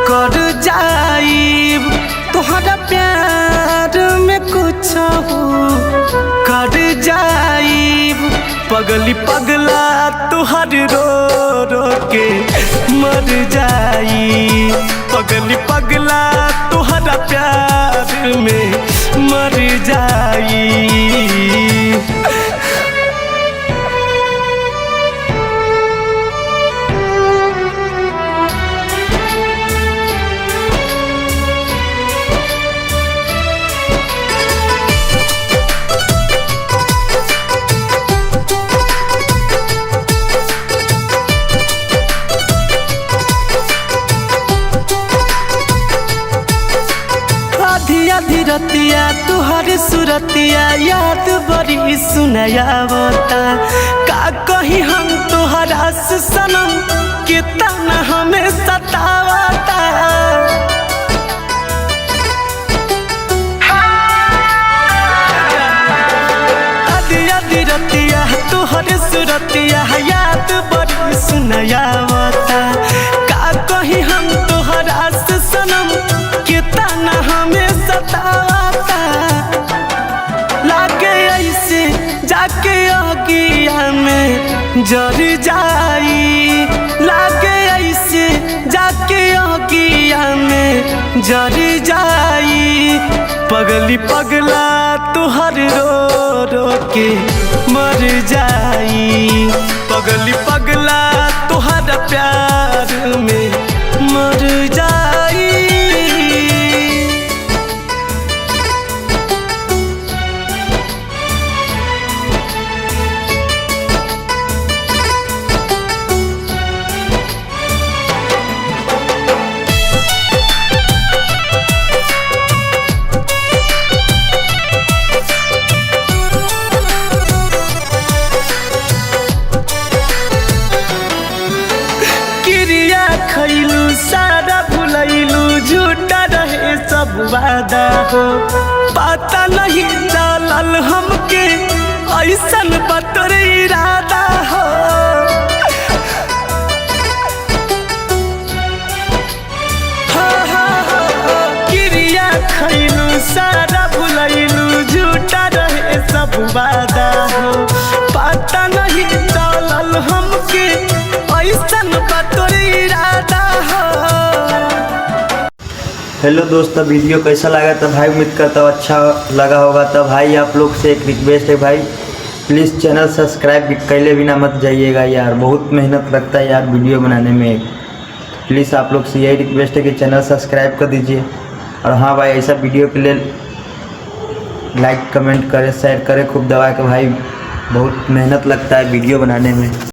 कर जाइब, तोहरा प्यार में कुछ कर जाइब। पगली पगला तुहर रो रो के मर जाई, पगली पगला तुहरा प्यार में मर जाई। आधी रतिया तुहर सुरतिया याद बड़ी सुनायावता। का कहीं हम तुहरा से सनम कितना हमें सतावता। आधी रतिया तुहर सुरतिया याद बड़ी सुनायावता। का कहीं हम तुहरा से सनम कितना हमें सतावता। लागे ऐसे जाके अगिया में जर जाई, लागे ऐसे जाके अगिया में जर जाई। पगली पगला तुहर रो रो के मर जाई, पगली पगला तुहर प्यार में मर जाई। खैलू सारा भुलैलू, झूठा रहे सब वादा हो। पता नहीं चलल हमके ऐसन बतर इरादा हो। क्रिया खैलू सारा भुलैलू, झूठा रहे सब वादा हो। पता नहीं चलल हमके ऐसन बतर इरादा हो। हेलो दोस्तों, वीडियो कैसा लगा तो भाई उम्मीद करता हूँ अच्छा लगा होगा। तो भाई आप लोग से एक रिक्वेस्ट है भाई, प्लीज़ चैनल सब्सक्राइब कैले बिना मत जाइएगा यार, बहुत मेहनत लगता है यार वीडियो बनाने में। प्लीज़ आप लोग से यही रिक्वेस्ट है कि चैनल सब्सक्राइब कर दीजिए। और हाँ भाई, ऐसा वीडियो के लिए लाइक कमेंट करें, शेयर करें खूब दबा के भाई, बहुत मेहनत लगता है वीडियो बनाने में।